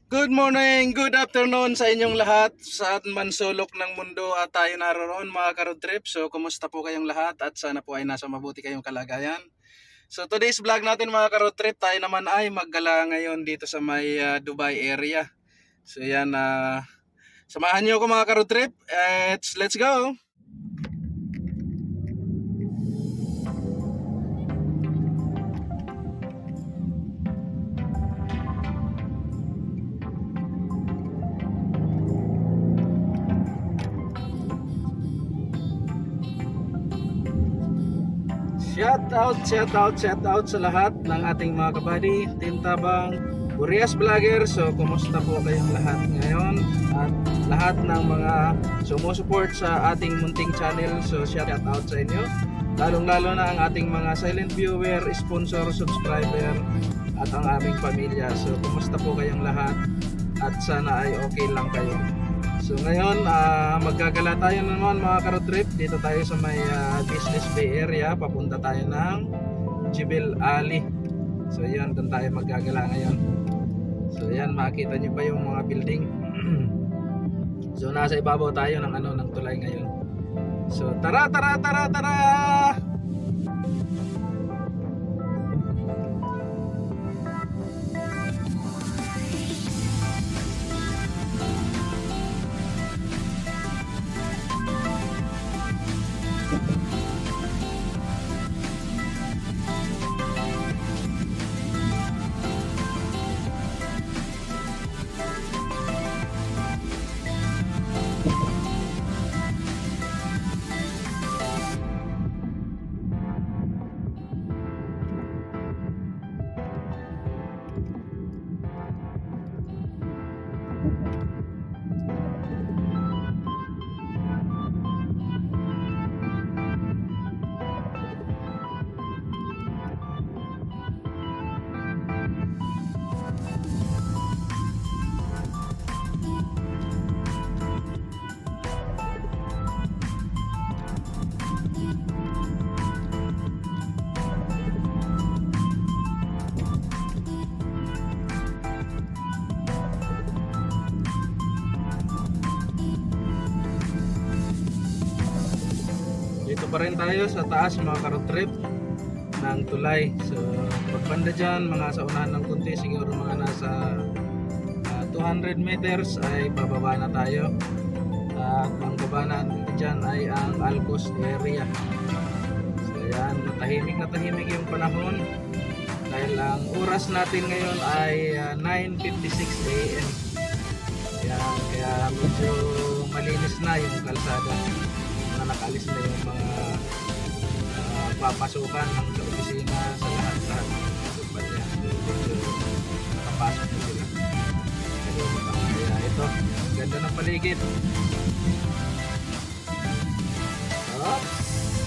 Good morning, good afternoon sa inyong lahat saan man sulok ng mundo at tayo naroon mga ka-road trip. So kumusta po kayong lahat at sana po ay nasa mabuti kayong kalagayan. So today's vlog natin mga ka-road trip, tayo naman ay maggala ngayon dito sa may Dubai area. So yan, samahan niyo ako mga ka-road trip. Let's go! Shout out sa lahat ng ating mga kabady, Team Tabang, Burias Vlogger. So kumusta po kayong lahat ngayon at lahat ng mga sumusupport sa ating munting channel. So shout out sa inyo, lalong lalo na ang ating mga silent viewer, sponsor, subscriber at ang aming pamilya. So kumusta po kayong lahat at sana ay okay lang kayo. So ngayon, maggagala tayo naman mga ka-road trip. Dito tayo sa may Business Bay area. Papunta tayo ng Jebel Ali. So yan, doon tayo maggagala ngayon. So yan, makita nyo pa yung mga building. So nasa ibabaw tayo ng tulay ngayon. So tara! Dito pa rin tayo sa taas mga ka-road trip ng tulay. So pagbanda dyan, mga sa unahan ng kunti, siguro mga nasa 200 meters ay bababa na tayo. At ang baba natin dyan ay ang Alcos area. So yan, natahimik yung panahon dahil ang oras natin ngayon ay 9:56 AM. Yan, kaya medyo malinis na yung kalsada. Nakalis na yung mga papasukan ng sa opisina, sa lahat medyo nakapasok na sila. Kaya ito, ganda ng paligid. Oops,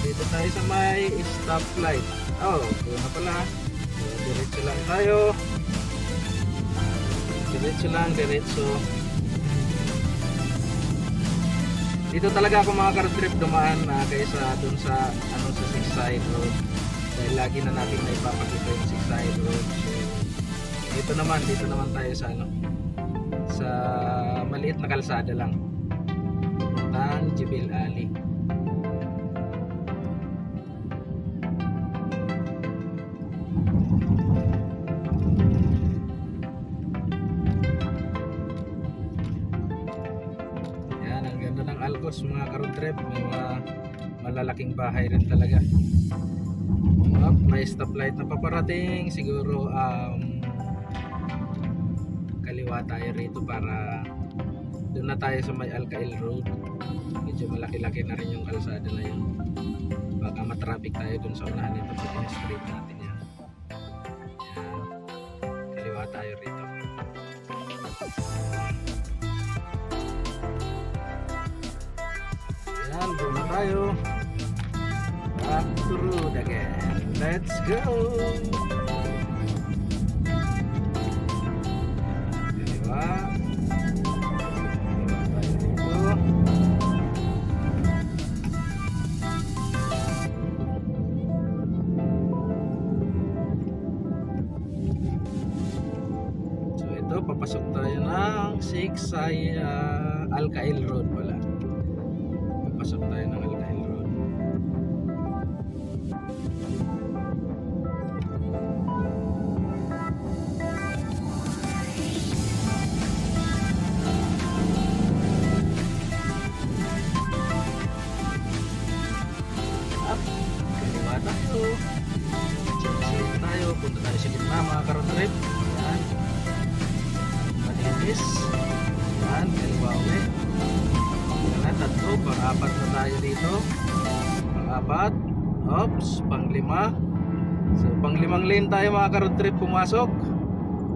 dito tayo sa may stoplight. Oh, doon na pala. So, diretso lang tayo. Diretso. Dito talaga ako mga ka-road trip dumaan kaysa dun sa sa Six Side Road, dahil lagi na natin na ipapakita yung Six Side Road. So dito naman tayo sa sa maliit na kalsada lang papuntang Jebel Ali. Alcos mga ka-road trip, may mga malalaking bahay rin talaga. May stoplight na paparating, siguro kaliwa tayo rito para doon na tayo sa may Alcail Road. Medyo malaki-laki na rin yung kalsada na yun, baka matraffic tayo doon sa unahan nito pag in-street natin yan. Kaliwa tayo rito. Doon na tayo. Back to road again. Let's go! Diba? So ito, papasok tayo na sa Alcail Road pala. Papasok tayo ng Alcail Road. Up, kaliwa tayo. Change tayo, punta tayo sa gitna mga ka-road trip. Yan. Malinis. Yan, kaliwa ulit. Yan, tatlo, pang-apat na tayo dito. Pang-apat. Oops, pang-lima. So, pang-limang lane tayo mga ka-road trip pumasok.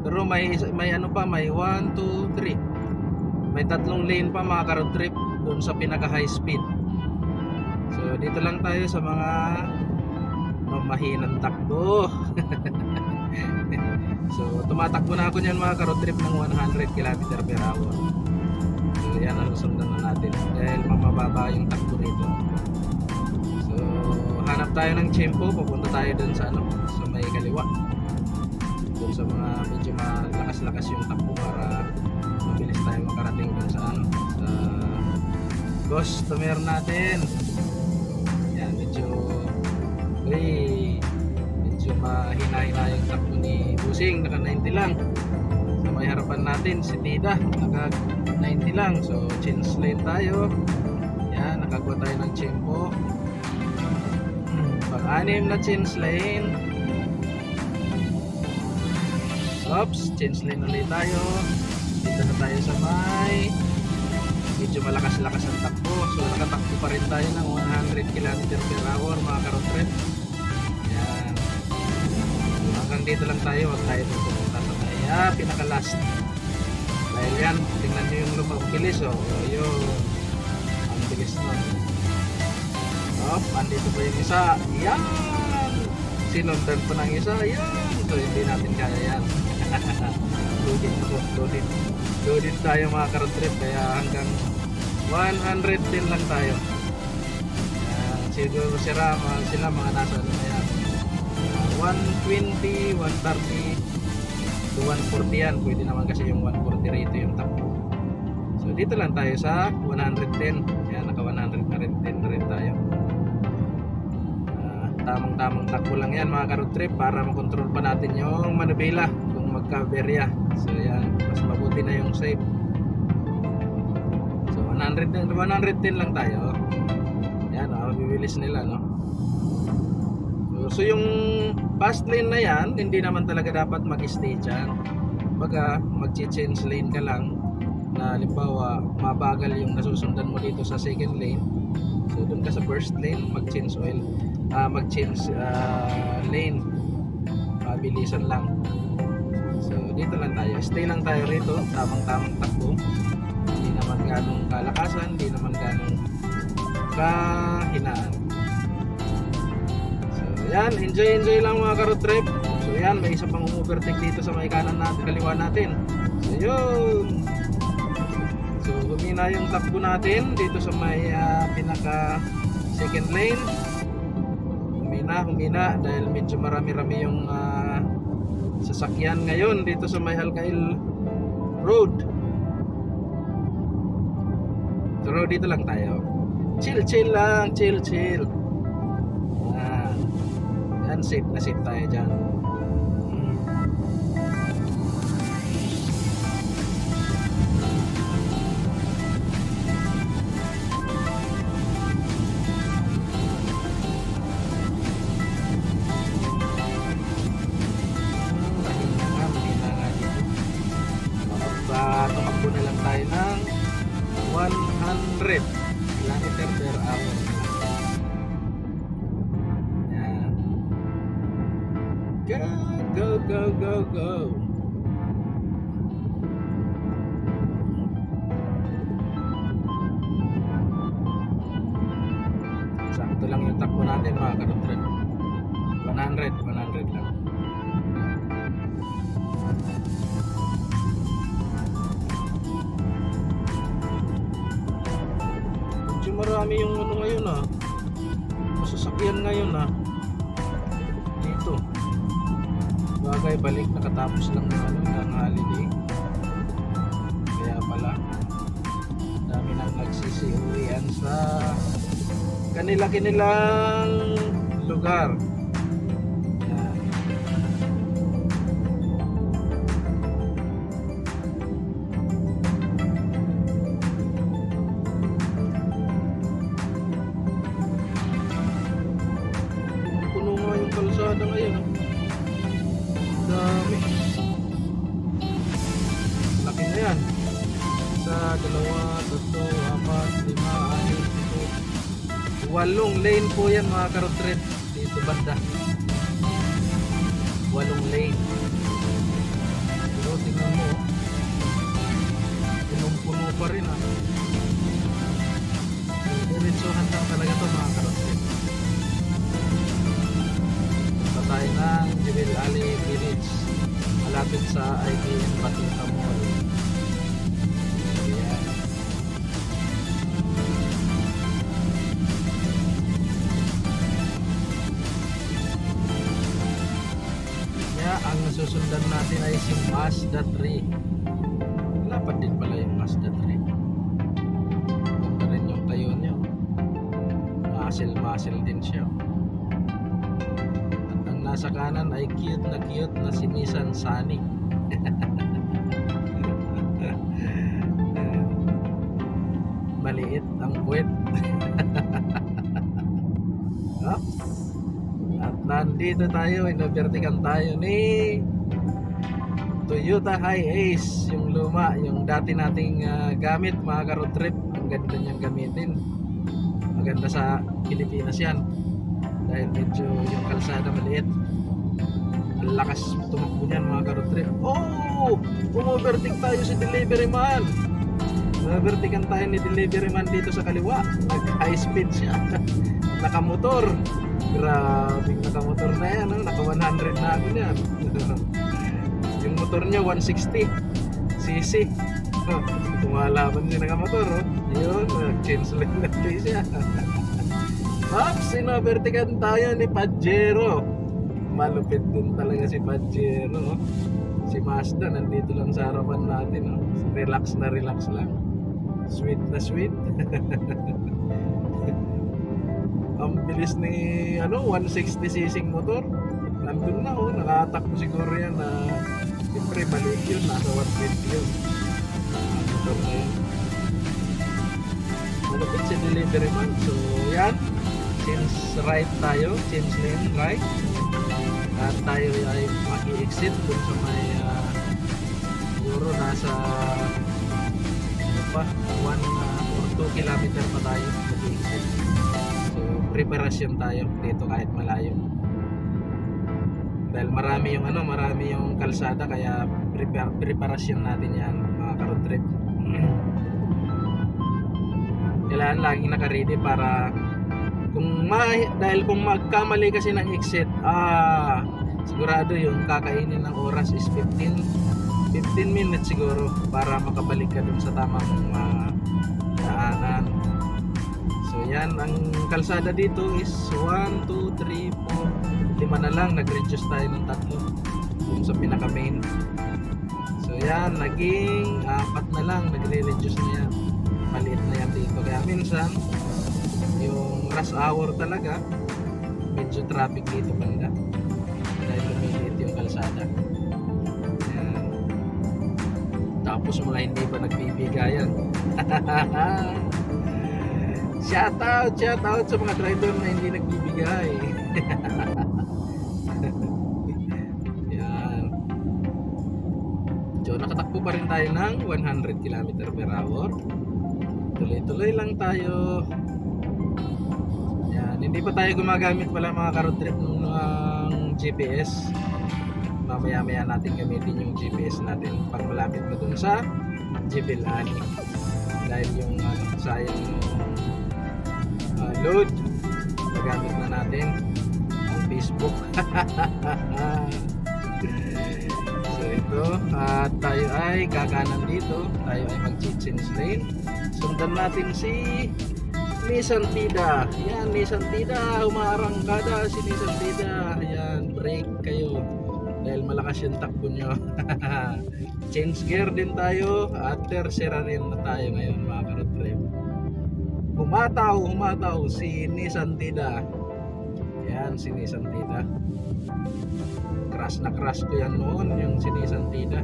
Pero may ano pa, may 1, 2, 3. May tatlong lane pa mga ka-road trip doon sa pinaka high speed. So, dito lang tayo sa mga mahinang takbo. So, tumatakbo na ako niyan mga ka-road trip ng 100 km per hour. So, yan ang sundan na natin dahil mababa yung takbo rito. So, hanap tayo ng tempo, papunta tayo dun sa ano, sa may kaliwa. Dun sa mga medyo malakas-lakas yung takbo para mabilis tayo makarating dun sa ano, sa customer natin. Yan, medyo mahina-hina yung takbo ni Busing, naka 90 lang. So may harapan natin si Tida, naka 90 lang. So change lane tayo. Yan, nakakuha tayo ng tempo. Pang-anim na change lane. Oops, change lane ulit tayo. Dito na tayo sa may medyo malakas-lakas ang takbo. So nakatakbo pa rin tayo ng 100 km per hour mga ka-road trip. Yan. So, hanggang dito lang tayo. Huwag tayo pupunta sa kaya pinaka-last. Dahil yan, tingnan nyo yung lumang bilis. Oh. Yun. Ang bilis nun. Andito pa yung isa. Yan! Sinundan pa ng isa. Yan! So hindi natin kaya yan. Loaded tayo mga ka-road trip. Kaya hanggang 110 lang tayo. Siguro sila mga nasa ano na yan, 120, 130 to 140 yan. Pwede naman kasi yung 140 rito yung takbo. So dito lang tayo sa 110. Yan, naka 110 na rin tayo. Tamang takbo lang yan mga ka-road trip para makontrol pa natin yung manubela kung magka-berya. So yan, mas mabuti na yung safe. So 110 lang tayo. Yan, mabibilis nila, no? So yung fast lane na yan, hindi naman talaga dapat mag-stay dyan. Baga, mag-change lane ka lang na halimbawa, mabagal yung nasusundan mo dito sa second lane. So doon ka sa first lane, mag-change lane. Mabilisan lang. So dito lang tayo. Stay lang tayo rito, tamang takbo. Hindi naman ganong kalakasan, hindi naman ganong kahinaan. So yan, enjoy lang mga ka-road trip. So yan, may isa pang overtake dito sa may kanan natin, kaliwa natin. So yun. So humina yung takbo natin dito sa may pinaka second lane. Humina dahil medyo marami-rami yung sasakyan ngayon dito sa may Alcail Road. So dito lang tayo. Chill lang, chill. Yan, safe na safe tayo dyan. Mahina nga dito. Tumakbo na lang tayo ng 100 km per hour. Yan. Go. Sakto lang yung takbo natin mga ka-road trip. 100 lang. Medyo marami yung ano ngayon masasakyan ngayon dito. Bagay balik nakatapos lang ng holiday. Kaya pala kasi uwian sa kanilang lugar. Yan. Puno nga yung kalsada ngayon. Dami. Laki na yan. Isa, dalawa, tatlo, apat, lima, anim, pito. 8 lane po yan mga karotrip dito banda. 8 lane. Pero tingnan mo, punong-puno pa rin ah. Diretsuhan lang talaga to mga karotrip. Punta tayo ng Jebel Ali Village, malapit sa IBM Batuta Mall. Ayan. Ang susundan natin ay si Mazda 3. Lapad din pala yung Mazda 3. Ganda rin yung tayo niya. Muscle din siya. At ang nasa kanan ay cute na si Nissan Sunny. Maliit ang puwet. Oops. At nandito tayo, inovertikan tayo ni Toyota Hiace, yung luma, yung dati nating gamit mga ka-road trip. Ang ganda niyang gamitin. Maganda sa Pilipinas yan dahil medyo yung kalsada maliit. Ang lakas tumakbo niyan mga ka-road trip. Oh! Umovertik tayo si delivery man. Umovertikan tayo ni delivery man dito sa kaliwa. Nag high speed siya. Nakamotor. Grabe, nakamotor na yan, no? Naka 100 na ako niyan. Yung motor niya 160cc. Kumalaban niya nakamotor, oh. Yun, nag-change lane na siya. Ops, sinovertikan tayo ni Pajero. Malupit din talaga si Pajero, oh. Si Mazda nandito lang sa harapan natin, oh. Relax lang. Sweet na sweet. Ang bilis ni 160cc motor. Nandun na, oh, nakatakbo siguro yan na siyempre balik yun, nasa 120 yun motor na yun. Malapit si delivery man. So yan, change right tayo, change lane right, at tayo ay maki-exit dun sa may siguro nasa 1 or 2 kilometer pa tayo maki-exit. Preparasyon tayo dito kahit malayo dahil marami yung kalsada, kaya preparasyon natin yan mga ka-road trip. Kailangan laging naka-ready para dahil kung magkamali kasi ng exit, sigurado yung kakainin ng oras is 15 minutes siguro para makabalik ka dun sa tamang daanan. So yan, ang kalsada dito is 1, 2, 3, 4, 5 na lang. Nag-reduce tayo ng 3 dun sa pinaka main. So yan, naging 4 na lang. Nagre-reduce na yan. Maliit na yan dito. Kaya minsan yung rush hour talaga medyo traffic dito banda dahil lumiliit yung kalsada. Yan. Tapos mga hindi pa nagbibigayan. Shout out sa mga driver na hindi nagbibigay. Yan. So nakatakbo pa rin tayo ng 100 km/h. Tuloy-tuloy lang tayo. Yan, hindi pa tayo gumagamit pala mga ka-road trip ng GPS. Mamaya-maya natin gamitin yung GPS natin pag malapit na dun sa Jebel Ali. Dahil yung sayang load, nagamit na natin ang Facebook. So ito, tayo ay kakanan dito, tayo ay mag-change lane. Sundan natin si Nissan Tida. Yan, Nissan Tida, umaarangkada si Nissan Tida. Yan, brake kayo dahil malakas yung takbo nyo. Change gear din tayo at tercera rin na tayo ngayon mga ka-road trip. humataw si Nissan Tida. Yan, si Nissan Tida. Crush na crush ko yan noon, yung si Nissan Tida.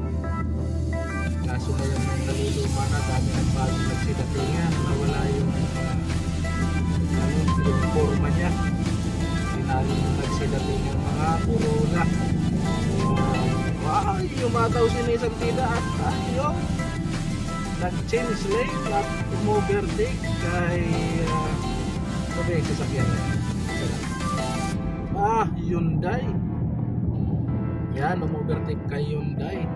Kaso ngayon nung naluluma na, dami ng bago nagsidatingan, nawala yung yung forma niya. Sinali yung nagsidatingan mga Corolla. Wow, humataw si Nissan Tida at ayun, nag-change lane at umovertake kay sabi sasakyan na Hyundai. Yan, umovertake kay Hyundai.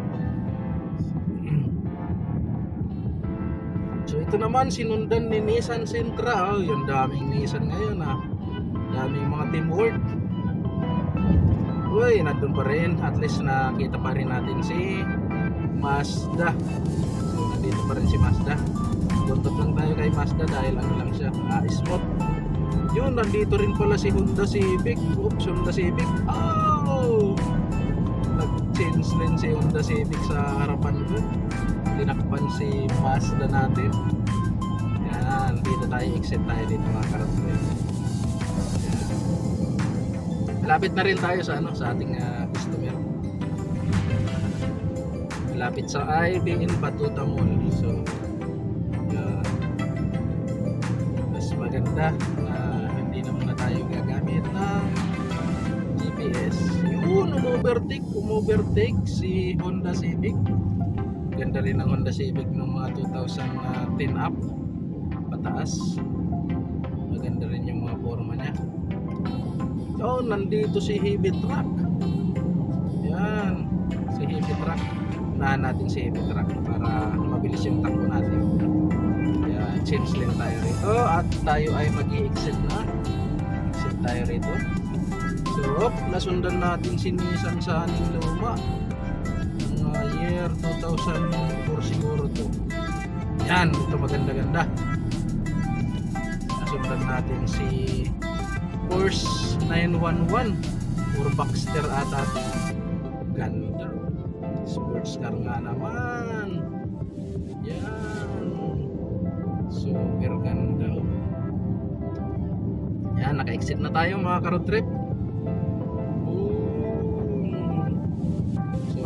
So ito naman sinundan ni Nissan Sentra. Yung daming Nissan ngayon daming mga teamwork. Uy, nandun pa rin. At least nakita pa rin natin si Mazda. So nandito pa rin si Mazda. Buntot lang tayo kay Mazda dahil ano lang siya, smooth. Yun, nandito rin pala si Honda Civic. Oops, Honda Civic. Nag-change lane si Honda Civic sa harapan ko. Tinakpan si Mazda natin. Yan, dito tayo, exit tayo dito mga karatway. Malapit na rin tayo sa sa ating customer. Malapit sa IB in Batuta Mall. So yan. Mas maganda na hindi naman na tayo gagamit ng GPS. Yun, umovertake si Honda Civic. Ganda rin ang Honda Civic ng mga 2010 up pataas. Maganda rin yung mga forma niya. So nandito si Heavy Truck. Yan, si Heavy Truck. Unahan natin si Heavy Truck para mabilis yung takbo natin. Yan, change lane tayo rito at tayo ay mag-i-exit na. Exit tayo rito. So nasundan natin si Nissan sa aning luma. Year 2004 siguro to. Yan, ito maganda-ganda. Nasundan natin si Porsche 911 or Baxter ata. Ganda. Sports car nga naman. Yan. Super ganda. Yan, naka-exit na tayo mga ka-road trip.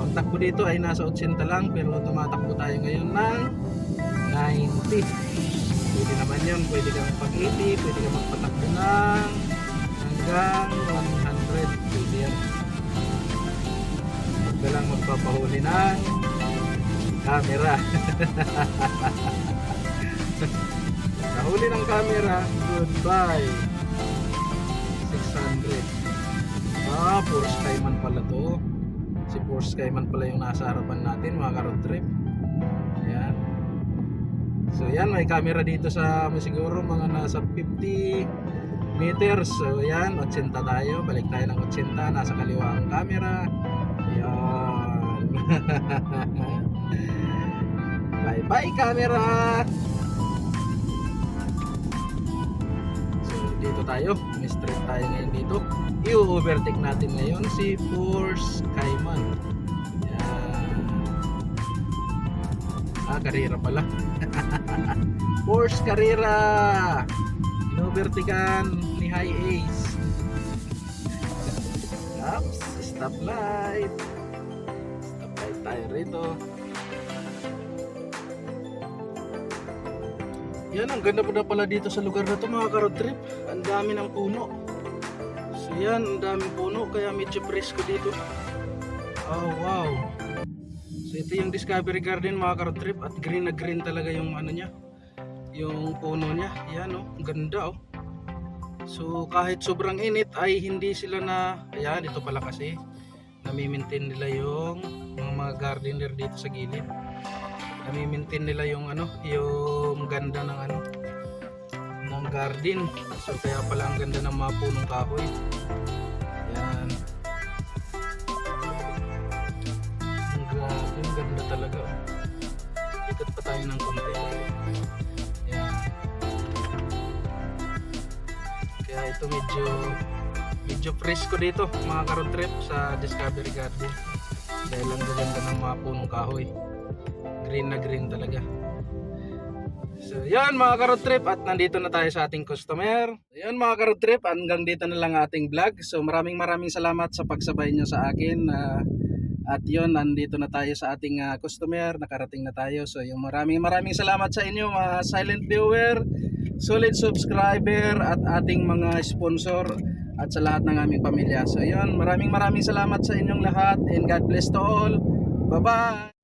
Ang takbo dito ay nasa 80 lang, pero tumatakbo tayo ngayon ng 90. Pwede naman yun, pwede kang pag-80, pwede kang magpatakbo ng hanggang 100. Pwede yan. Huwag ka lang magpapahuli ng camera. Nahuli ng camera, goodbye. 600. Porsche Cayman pala to. Si Porsche Cayman pala yung nasa harapan natin mga ka-road trip. Ayan. So yan, may camera dito sa siguro mga nasa 50 meters. So yan, 80 tayo. Balik tayo ng 80. Nasa kaliwa ang camera. Ayan. Bye bye camera. So dito tayo. May straight tayo ngayon dito. I-overtake natin ngayon si Porsche Cayman. Yan. Carrera pala. Porsche Carrera. In-overtakean ni High Ace. Oops, stoplight. Stoplight tayo rito. Yan, ang ganda pa pala dito sa lugar na to mga ka-road trip. Ang dami ng puno. So yan, ang daming puno kaya medyo presko dito. Oh wow. So ito yung Discovery Garden mga ka-road trip at green na green talaga yung ano niya. Yung puno niya. Yan oh, ang ganda oh. So kahit sobrang init ay hindi sila ayan, ito pala kasi nami-maintain nila yung mga gardener dito sa gilid. Nami-maintain nila yung yung ganda ng ng garden. So kaya pala ang ganda ng mga punong kahoy. Yan. Ang ganda talaga. Ikot pa tayo ng konti. Yan. Kaya ito medyo presko dito mga ka-road trip sa Discovery Garden. Dahil ang ganda ng mga punong kahoy. Green na green talaga. So yun mga ka-road trip at nandito na tayo sa ating customer. Yun mga ka-road trip, hanggang dito na lang ating vlog. So maraming salamat sa pagsabay nyo sa akin. At yun, nandito na tayo sa ating customer, nakarating na tayo. So yung maraming salamat sa inyo mga silent viewer, solid subscriber at ating mga sponsor at sa lahat ng aming pamilya. So yun, maraming salamat sa inyong lahat and God bless to all. Bye-bye!